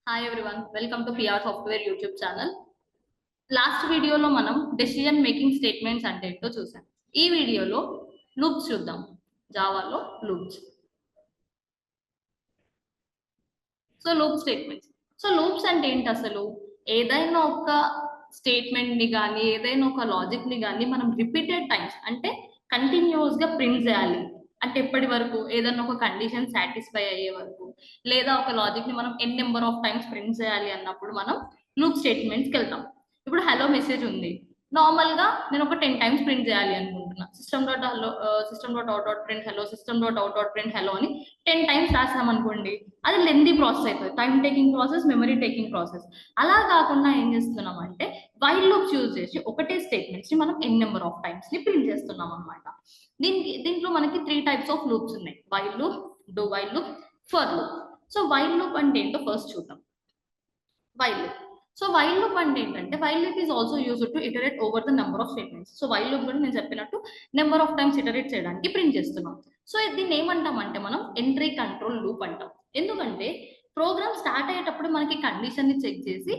Hi everyone, welcome to PR software YouTube channel. Last వీడియోలో మనం decision making statements అంటే ఏంటో చూసాం. ఈ వీడియోలో లూప్స్ చూద్దాం. జావాలో loops. So loop statements. So loops అంటే ఏంటి అసలు? ఏదైనా ఒక స్టేట్మెంట్ ని కానీ ఏదైనా ఒక లాజిక్ ని కానీ మనం రిపీటెడ్ టైమ్స్ అంటే కంటిన్యూస్ గా ప్రింట్ చేయాలి. అంటే ఎప్పటి వరకు? ఏదైనా ఒక కండిషన్ సాటిస్ఫై అయ్యే వరకు, లేదా ఒక లాజిక్ ని మనం ఎన్ నెంబర్ ఆఫ్ టైమ్స్ ప్రింట్ చేయాలి అన్నప్పుడు మనం లూప్ స్టేట్మెంట్స్కి వెళ్తాం. ఇప్పుడు హలో మెసేజ్ ఉంది, నార్మల్ గా నేను ఒక 10 టైమ్స్ ప్రింట్ చేయాలి అనుకుంటున్నా. System dot hello, system dot out dot print hello, system dot out dot print hello అని 10 టైమ్స్ రాసాం అనుకోండి, అది లెందీ ప్రాసెస్ అవుతుంది. Time taking process, memory taking process. అలా కాకుండా ఏం చేస్తున్నాం అంటే వైల్ లూప్స్ యూజ్ చేసి ఒకటే స్టేట్మెంట్స్ ని మనం ఎన్ నెంబర్ ఆఫ్ టైమ్స్ ని ప్రింట్ చేస్తున్నాం అనమాట. దీంట్లో మనకి 3 టైప్స్ ఆఫ్ లూప్స్ ఉన్నాయి: while loop, do while loop, for loop. So while loop అంటే ఏంటో ఫస్ట్ చూద్దాం. While loop. So while loop అంటే ఏంటంటే while loop is also used to iterate over the number of statements. So while loop కూడా నేను చెప్పినట్టు number of times iterate చేయడానికి print చేస్తున్నాం. సో దీన్ని ఏమంటామంటే మనం ఎంట్రీ కంట్రోల్ లూప్ అంటాం. ఎందుకంటే ప్రోగ్రామ్ స్టార్ట్ అయ్యేటప్పుడు మనకి కండిషన్ ని చెక్ చేసి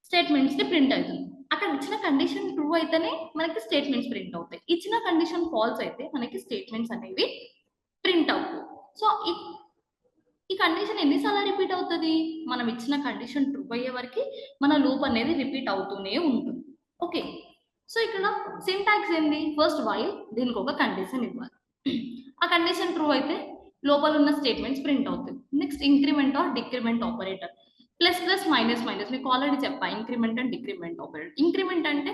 స్టేట్మెంట్స్ ని ప్రింట్ అవుతుంది. అక్కడ ఇచ్చిన కండిషన్ ట్రూ అయితేనే మనకి స్టేట్మెంట్స్ ప్రింట్ అవుతాయి. ఇచ్చిన కండిషన్ ఫాల్స్ అయితే మనకి స్టేట్మెంట్స్ అనేవి ప్రింట్ అవుతాయి. సో ఈ కండిషన్ ఎన్నిసార్లు రిపీట్ అవుతుంది? మనం ఇచ్చిన కండిషన్ ట్రూ అయ్యే వరకు మన లూప్ అనేది రిపీట్ అవుతూనే ఉంటుంది. ఓకే, సో ఇక్కడ సింటాక్స్ ఏంది? ఫస్ట్ వైల్, దీనికి ఒక కండిషన్ ఇవ్వాలి. ఆ కండిషన్ ట్రూ అయితే లోపల ఉన్న స్టేట్మెంట్స్ ప్రింట్ అవుతాయి. Next increment are decrement operator. Plus plus minus minus మీకు ఆల్రెడీ చెప్పా, increment and decrement operator. Increment అంటే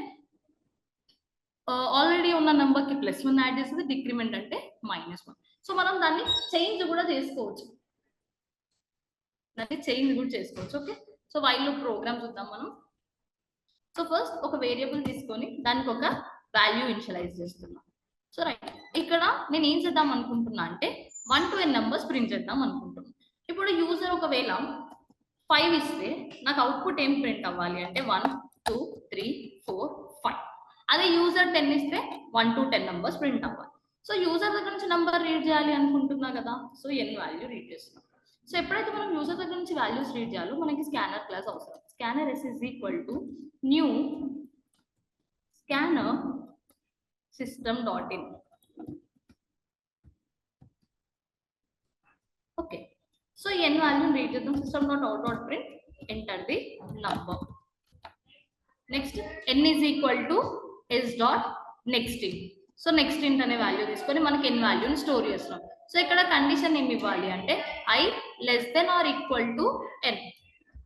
ఆల్రెడీ ఉన్న నెంబర్ కి +1 యాడ్ చేస్తుంది, డిక్రిమెంట్ అంటే -1. సో మనం దాన్ని చేంజ్ కూడా చేసుకోవచ్చు. Okay, so while loop program చూద్దాం మనం. సో ఫస్ట్ ఒక వేరియబుల్ తీసుకొని దానికి ఒక వాల్యూ ఇనిషియలైజ్ చేస్తున్నాం. సో రైట్, ఇక్కడ నేను ఏం చేద్దాం అనుకుంటున్నా అంటే 1 to n నెంబర్స్ ప్రింట్ చేద్దాం అనుకుంటున్నాను. ఇప్పుడు యూజర్ ఒకవేళ 5 ఇస్తే నాకు అవుట్పుట్ ఏం ప్రింట్ అవ్వాలి అంటే 1 2 3 4 5. అదే యూజర్ 10 ఇస్తే 1 to 10 నెంబర్స్ ప్రింట్ అవ్వాలి. సో యూజర్ దగ్గర నుంచి నెంబర్ రీడ్ చేయాలి అనుకుంటున్నా కదా, సో n వాల్యూ రీడ్ చేస్తున్నాం. సో ఎప్పుడైతే మనం యూజర్ దగ్గర నుంచి వాల్యూస్ రీడ్ చేయాలో మనకి స్కానర్ క్లాస్ అవసరం. Scanner s is equal to new scanner system.in. Okay, so n value read చేద్దాం. system.out.print enter the number. Next n is equal to s dot next int. So next ఇంట్ అనే value తీసుకొని మనకి n వాల్యూని store చేస్తున్నాం. So ఇక్కడ condition ఏమి ఇవ్వాలి అంటే i less than or equal to n.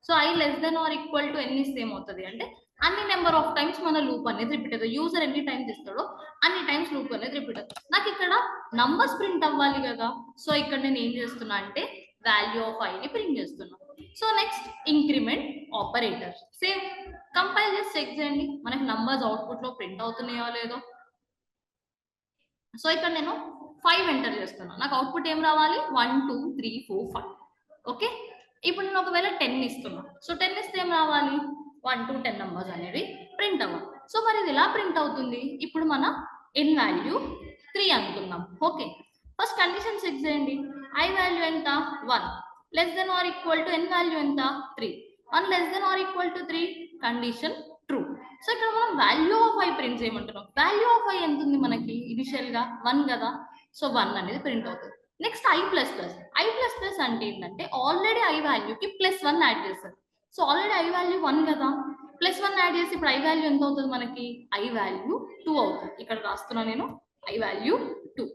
So i less than or equal to n ఇస్తే ఏమవుతుంది అంటే అన్ని నెంబర్ ఆఫ్ టైమ్స్ మన లూప్ అనేది రిపీట్ అవుతుంది. యూజర్ ఎన్ని టైమ్స్ ఇస్తాడో అన్ని టైమ్స్ లూప్ అనేది రిపీట్ అవుతుంది. నాకు ఇక్కడ నంబర్స్ ప్రింట్ అవ్వాలి కదా, సో ఇక్కడ నేను ఏం చేస్తున్నా అంటే వాల్యూ ఆఫ్ i ని ప్రింట్ చేస్తున్నా. So next increment operator. Same compile చేసి చెక్ చేయండి మనకి నంబర్స్ అవుట్పుట్ లో ప్రింట్ అవుతున్నాయో లేదో. సో ఇక్కడ నేను 5 ఎంటర్ చేస్తున్నాను, నాకు అవుట్పుట్ ఏం రావాలి? 1 2 3 4 5. ఓకే, ఇప్పుడు నేను ఒకవేళ 10 ఇస్తున్నా, సో 10 ఇస్తే ఏం రావాలి? 1 to 10 నెంబర్స్ అనేవి ప్రింట్ అవ్వాలి. సో మరి ఇది ఎలా ప్రింట్ అవుతుంది? ఇప్పుడు మన n వాల్యూ 3 అనుకుందాం. ఓకే, ఫస్ట్ కండిషన్ చెక్ చేయండి. i వాల్యూ ఎంత? 1 less than or equal to n value ఎంత? 3. 1 less than or equal to 3, condition true. So ఇక్కడ మనం వాల్యూ ఆఫ్ i ప్రింట్ చేయమంటున్నాం. వాల్యూ ఆఫ్ i ఎంత ఉంది మనకి? ఇనిషియల్ గా 1 కదా, సో 1 అనేది ప్రింట్ అవుతుంది. Next i plus plus. i plus plus అంటే ఏంటంటే ఆల్రెడీ i వాల్యూకి +1 యాడ్ చేస్తారు. సో ఆల్రెడీ i వాల్యూ 1 కదా, +1 యాడ్ చేసి ఇప్పుడు i వాల్యూ ఎంత అవుతుంది మనకి? i వాల్యూ 2 అవుతుంది. ఇక్కడ రాస్తున్నా నేను i వాల్యూ 2.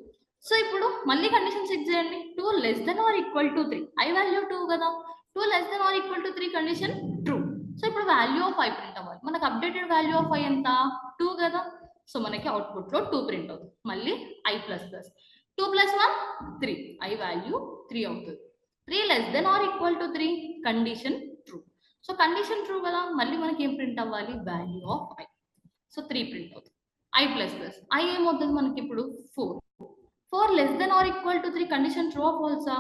సో ఇప్పుడు మళ్ళీ కండిషన్ చెక్ చేయండి. 2 less than or equal to 3. i value 2 కదా, 2 less than or equal to 3, condition true. So ఇప్పుడు వాల్యూ ఆఫ్ i ప్రింట్ అవ్వాలి. మనకు అప్డేటెడ్ వాల్యూ ఆఫ్ i ఎంత? 2 కదా, సో మనకి అవుట్పుట్ లో 2 ప్రింట్ అవుతుంది. మళ్ళీ i plus plus 2 + 1 3, i value 3 అవుతుంది. 3 less than or equal to 3, condition true. So condition true కదా, మళ్ళీ మనకి ఏం ప్రింట్ అవ్వాలి? Value of i. So 3 print అవుతుంది. i ప్లస్ ప్లస్ i ఏమవుతుంది మనకి ఇప్పుడు? 4. 4 less than or equal to 3, condition true or ఫాల్సా?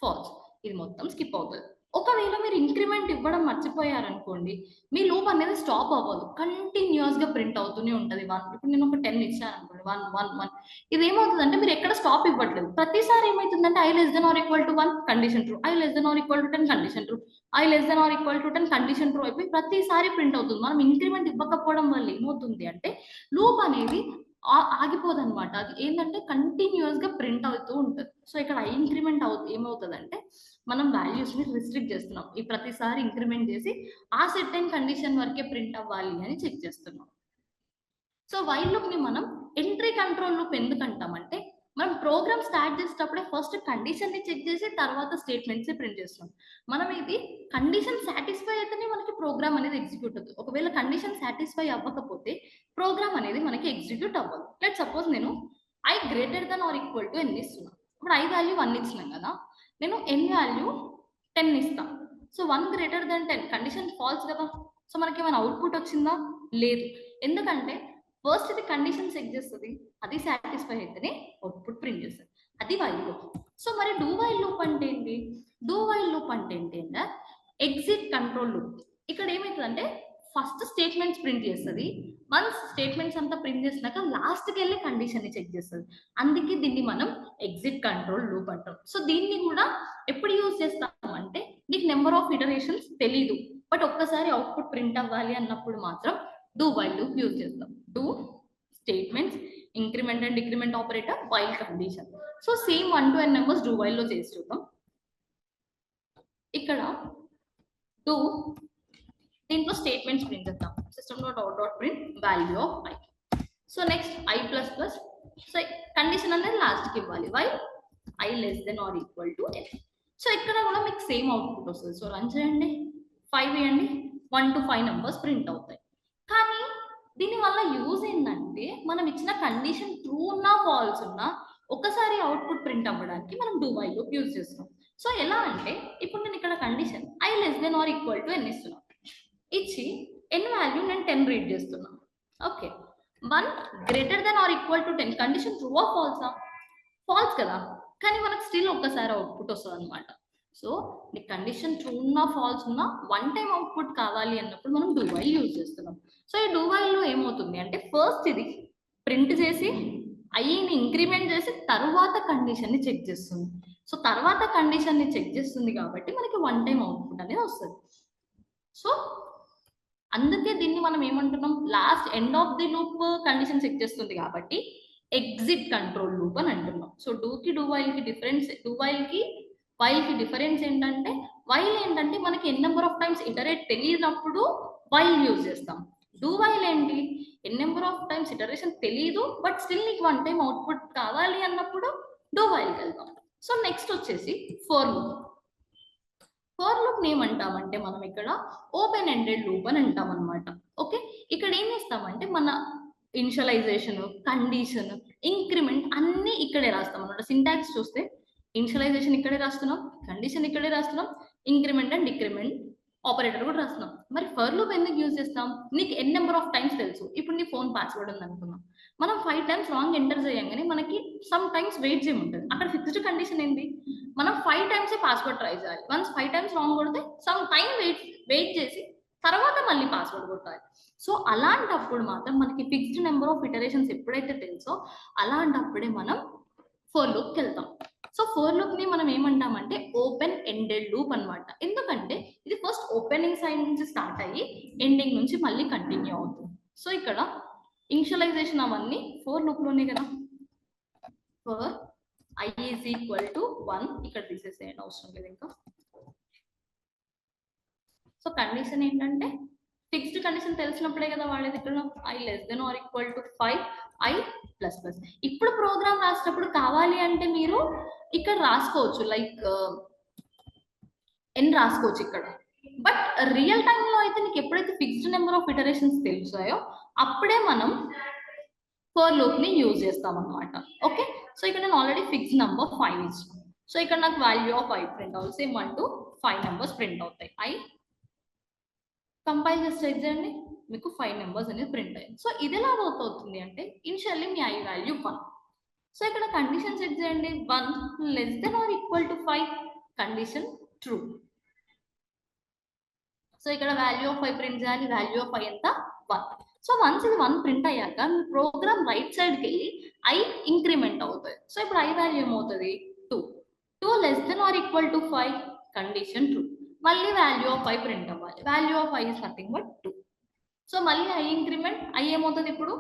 ఫాల్స్. ఇది మొత్తం స్కిప్ అవుతుంది. ఒకవేళ మీరు ఇంక్రిమెంట్ ఇంక్రిమెంట్ ఇవ్వడం మర్చిపోయారనుకోండి, మీ లూప్ అనేది స్టాప్ అవ్వదు, కంటిన్యూస్ గా ప్రింట్ అవుతూనే ఉంటుంది. ఇప్పుడు నేను ఒక 10 ఇచ్చాను అనుకోండి, 1 1 1, ఇది ఏమవుతుందంటే మీరు ఎక్కడ స్టాప్ ఇవ్వట్లేదు. ప్రతిసారి ఏమవుతుందంటే i less than or equal to 1 condition true, i less than or equal to 10 condition true, i less than or equal to 10 condition true అయిపోయి ప్రతిసారి ప్రింట్ అవుతుంది. మనం ఇంక్రిమెంట్ ఇవ్వకపోవడం వల్ల ఏమవుతుంది అంటే లూప్ అనేది ఆగిపోదన్నమాట. అది ఏంటంటే కంటిన్యూస్ గా ప్రింట్ అవుతూ ఉంటుంది. సో ఇక్కడ ఐ ఇంక్రిమెంట్ ఏమవుతుందంటే మనం వాల్యూస్ ని రిస్ట్రిక్ట్ చేస్తున్నాం. ఈ ప్రతిసారి ఇంక్రిమెంట్ చేసి ఆ సెట్ అయిన కండిషన్ వరకే ప్రింట్ అవ్వాలి అని చెక్ చేస్తున్నాం. సో వైల్ లూప్ ని మనం ఎంట్రీ కంట్రోల్ లూప్ ఎందుకు అంటామంటే, మనం ప్రోగ్రామ్ స్టార్ట్ చేసేటప్పుడే ఫస్ట్ కండిషన్ ని చెక్ చేసి తర్వాత స్టేట్మెంట్స్ ప్రింట్ చేస్తున్నాం. మనం ఇది కండిషన్ సాటిస్ఫై అయితేనే మనకి ప్రోగ్రామ్ అనేది ఎగ్జిక్యూట్ అవుతుంది. ఒకవేళ కండిషన్ సాటిస్ఫై అవ్వకపోతే ప్రోగ్రామ్ అనేది మనకి ఎగ్జిక్యూట్ అవ్వదు. లెట్ సపోజ్ నేను i greater than or equal to n ఇస్తున్నా. ఇప్పుడు i వాల్యూ 1 ఇచ్చినాం కదా, నేను n వాల్యూ 10 ఇస్తాను. So 1 greater then 10 condition false కదా. సో మనకి ఏమైనా అవుట్పుట్ వచ్చిందా? లేదు. ఎందుకంటే ఫస్ట్ ఇది కండిషన్ చెక్ చేస్తుంది, అది సాటిస్ఫై అయితేనే అవుట్పుట్ ప్రింట్ చేస్తుంది. అది వైల్ లూప్. సో మరి డూ వైల్ లూప్ అంటే ఏంటి? డూ వైల్ లూప్ అంటే ఏంటి అంటే ఎగ్జిట్ కంట్రోల్ లూప్. ఇక్కడ ఏమవుతుందంటే ఫస్ట్ స్టేట్మెంట్స్ ప్రింట్ చేస్తుంది. వన్స్ స్టేట్మెంట్స్ అంతా ప్రింట్ చేసినాక లాస్ట్కి వెళ్ళి కండిషన్ ని చెక్ చేస్తుంది. అందుకే దీన్ని మనం ఎగ్జిట్ కంట్రోల్ లూప్ అంటాం. సో దీన్ని కూడా ఎప్పుడు యూజ్ చేస్తాము అంటే, నీకు నెంబర్ ఆఫ్ ఇటరేషన్స్ తెలీదు, బట్ ఒక్కసారి అవుట్పుట్ ప్రింట్ అవ్వాలి అన్నప్పుడు మాత్రం డూ వైల్ లూప్ యూజ్ చేస్తాం. Do statements increment and decrement operator while condition. So same 1 to n numbers do while లో చేసి చూద్దాం. ఇక్కడ డూ దీంట్లో స్టేట్మెంట్స్ ప్రింట్ చేద్దాం. System dot out dot print value of i. So next i plus plus. So condition అనేది last కి ఇవ్వాలి, why i less than or equal to n. So ఇక్కడ కూడా మీకు సేమ్ అవుట్పుట్ వస్తుంది. సో రన్ చేయండి, 5 ఇవ్వండి, 1 to 5 నెంబర్స్ ప్రింట్ అవుతాయి. కానీ దీనివల్ల యూజ్ ఏంటంటే, మనం ఇచ్చిన కండిషన్ ట్రూ ఉన్నా ఫాల్స్ ఉన్నా ఒకసారి అవుట్పుట్ ప్రింట్ అవ్వడానికి మనం డూ వైల్ లూప్ యూజ్ చేస్తున్నాం. సో ఎలా అంటే, ఇప్పుడు నేను ఇక్కడ condition i less than or equal to n ఇస్తున్నాను. ఇచ్చి n వాల్యూ నేను 10 రీడ్ చేస్తున్నా. Okay, 1 greater than or equal to 10 condition true ఆ ఫాల్సా? ఫాల్స్ కదా, కానీ మనకు స్టిల్ ఒక్కసారి అవుట్పుట్ వస్తుంది అనమాట. సో నీ కండిషన్ ట్రూ ఉన్నా ఫాల్స్ ఉన్నా వన్ టైం అవుట్పుట్ కావాలి అన్నప్పుడు మనం డూ వైల్ యూజ్ చేస్తున్నాం. సో ఈ డూ వైల్ లో ఏమవుతుంది అంటే, ఫస్ట్ ఇది ప్రింట్ చేసి ఐని ఇంక్రిమెంట్ చేసి తర్వాత కండిషన్ ని చెక్ చేస్తుంది. సో తర్వాత కండిషన్ ని చెక్ చేస్తుంది కాబట్టి మనకి వన్ టైం అవుట్పుట్ అనేది వస్తుంది. సో అందుకే దీన్ని మనం ఏమంటున్నాం, last end of the loop condition check చేస్తుంది కాబట్టి ఎగ్జిట్ కంట్రోల్ లూప్ అని అంటున్నాం. సో డూకి డూ వైల్ కి డిఫరెన్స్, డూ వైల్ కి వైల్ కి డిఫరెన్స్ ఏంటంటే, వైల్ ఏంటంటే మనకి n number of times iterate తెలియనప్పుడు వైల్ యూజ్ చేస్తాం. డూ వైల్ ఏంటి, n number of times iteration తెలియదు బట్ స్టిల్ నీకు వన్ టైం అవుట్పుట్ కావాలి అన్నప్పుడు డూ వైల్కి వెళ్తాం. సో నెక్స్ట్ వచ్చేసి ఫోర్ లూప్. ఫోర్ లూప్ ఏమంటామంటే మనం ఇక్కడ ఓపెన్ ఎండెడ్ లూప్ అని అంటాం అనమాట. ఓకే, ఇక్కడ ఏం చేస్తామంటే మన ఇనిషియలైజేషన్, కండిషన్, ఇంక్రిమెంట్ అన్ని ఇక్కడే రాస్తాం అనమాట. సింటాక్స్ చూస్తే ఇనిషియలైజేషన్ ఇక్కడే రాస్తున్నాం, కండిషన్ ఇక్కడే రాస్తున్నాం, ఇంక్రిమెంట్ అండ్ డిక్రిమెంట్ ఆపరేటర్ కూడా రాస్తున్నాం. మరి ఫర్ లూప్ ఎందుకు యూజ్ చేస్తాం? నీకు ఎన్ నెంబర్ ఆఫ్ టైమ్స్ తెలుసు. ఇప్పుడు నీ ఫోన్ పాస్వర్డ్ ఉంది అనుకున్నాం, మనం 5 టైమ్స్ రాంగ్ ఎంటర్ చేయంగానే మనకి సమ్ టైమ్స్ వెయిట్ చేయమంటుంది. అక్కడ ఫిక్స్డ్ కండిషన్ ఏంటి, మనం 5 టైమ్స్ పాస్వర్డ్ ట్రై చేయాలి. వన్స్ 5 టైమ్స్ రాంగ్ కొడితే సమ్ టైం వెయిట్ చేసి తర్వాత మళ్ళీ పాస్వర్డ్ కొట్టాలి. సో అలాంటప్పుడు మాత్రం మనకి ఫిక్స్డ్ నెంబర్ ఆఫ్ ఇటరేషన్స్ ఎప్పుడైతే తెలుసో అలాంటప్పుడే మనం ఫోర్ లూప్కి వెళ్తాం. సో ఫోర్ లూప్ ని మనం ఏమంటామంటే ఓపెన్ ఎండెడ్ లూప్ అనమాట. ఎందుకంటే ఇది ఫస్ట్ ఓపెనింగ్ సైడ్ నుంచి స్టార్ట్ అయ్యి ఎండింగ్ నుంచి మళ్ళీ కంటిన్యూ అవుతుంది. సో ఇక్కడ ఇనిషియలైజేషన్ అవన్నీ ఫోర్ లూప్ లోనే కదా. For i is equal to 1, ఇక్కడ తీసేసేయండి, అవసరం లేదు ఇంకా. సో కండిషన్ ఏంటంటే ఫిక్స్డ్ కండిషన్ తెలిసినప్పుడే కదా వాడేది. ఇక్కడ i less than or equal to 5, i plus plus. ఇప్పుడు ప్రోగ్రామ్ రాసేటప్పుడు కావాలి అంటే మీరు ఇక్కడ రాసుకోవచ్చు, లైక్ n రాసుకోవచ్చు ఇక్కడ. బట్ రియల్ టైంలో అయితే నీకు ఎప్పుడైతే ఫిక్స్డ్ నెంబర్ ఆఫ్ ఇటరేషన్స్ తెలుసాయో అప్పుడే మనం ఫోర్ లూప్ ని యూజ్ చేస్తాం అనమాట. ఓకే, సో ఇక్కడ నేను ఆల్రెడీ ఫిక్స్ నెంబర్ 5 ఇచ్చాను. సో ఇక్కడ నాకు వాల్యూ ఆఫ్ i ప్రింట్ అవుతుంది. సేమ్ 1 to 5 నెంబర్స్ ప్రింట్ అవుతాయి. i కంపైల్ చేసి చెక్ చేయండి, మీకు 5 నెంబర్స్ అనేది ప్రింట్ అయ్యింది. సో ఇది ఎలా వర్క్ అవుతుంది అంటే, initially me i value 1. So ఇక్కడ కండిషన్ చెక్ చేయండి, 1 less than or equal to 5 condition true. So ఇక్కడ వాల్యూ ఆఫ్ 5 ప్రింట్ చేయాలి. వాల్యూ ఆఫ్ 5 ఎంత 1. సో వన్స్ ఇది 1 ప్రింట్ అయ్యాక మీ ప్రోగ్రామ్ రైట్ సైడ్కి వెళ్ళి I ఇంక్రిమెంట్ అవుతుంది. సో ఇప్పుడు I వాల్యూ ఏమవుతుంది 2. 2 less than or equal to 5 condition true. మళ్ళీ వాల్యూ ఆఫ్ 5 ప్రింట్ అవ్వాలి. Value of 5 is nothing but 2. So మళ్ళీ I ఇంక్రిమెంట్ I ఏమవుతుంది ఇప్పుడు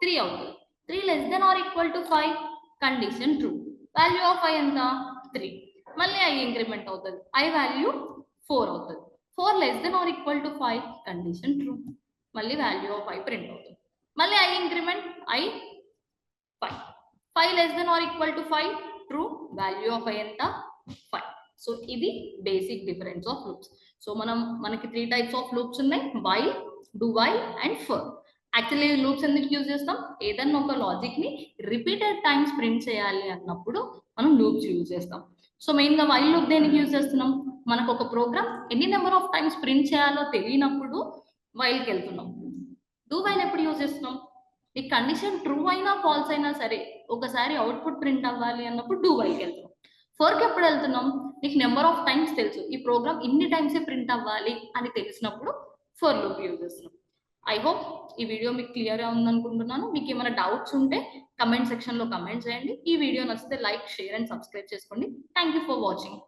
3 అవుతుంది. 3 less than or equal to 5 condition true. Value of 5 ఎంత 3. మళ్ళీ I ఇంక్రిమెంట్ అవుతుంది. I వాల్యూ 4 అవుతుంది. 4 less than or equal to 5 condition true. మళ్ళీ వాల్యూ ఆఫ్ 5 ప్రింట్ అవుతుంది. మళ్ళీ I increment I 5. 5 less than or equal to 5 true. Value of 5 ఎంత 5. So ఇది basic difference of loops. So మనకి 3 types of loops ఉన్నాయి. While, do while and for. Actually loops ఎందుకు use చేస్తాం? ఏదన్నా ఒక లాజిక్ ని రిపీటెడ్ టైమ్స్ ప్రింట్ చేయాలి అన్నప్పుడు మనం లూప్స్ యూజ్ చేస్తాం. సో మెయిన్ గా వైల్ లూప్ దేనికి యూజ్ చేస్తున్నాం? మనకు ఒక ప్రోగ్రామ్ ఎన్ని నెంబర్ ఆఫ్ టైమ్స్ ప్రింట్ చేయాలో తెలియనప్పుడు వైల్ కి వెళ్తున్నాం. డూ వైల్ ఎప్పుడు యూజ్ చేస్తున్నాం? ఈ కండిషన్ ట్రూ అయినా ఫాల్స్ అయినా సరే ఒకసారి అవుట్పుట్ ప్రింట్ అవ్వాలి అన్నప్పుడు డూ వైల్కి వెళ్తున్నాం. ఫర్కి ఎప్పుడు వెళ్తున్నాం? నీకు నెంబర్ ఆఫ్ టైమ్స్ తెలుసు, ఈ ప్రోగ్రామ్ ఇన్ని టైమ్స్ ప్రింట్ అవ్వాలి అని తెలిసినప్పుడు ఫర్ లూప్ యూజ్ చేస్తున్నాం. ఐ హోప్ ఈ వీడియో మీకు క్లియర్గా ఉందనుకుంటున్నాను. మీకు ఏమైనా డౌట్స్ ఉంటే కమెంట్ సెక్షన్లో కమెంట్ చేయండి. ఈ వీడియో నచ్చితే లైక్, షేర్ అండ్ సబ్స్క్రైబ్ చేసుకోండి. Thank you for watching.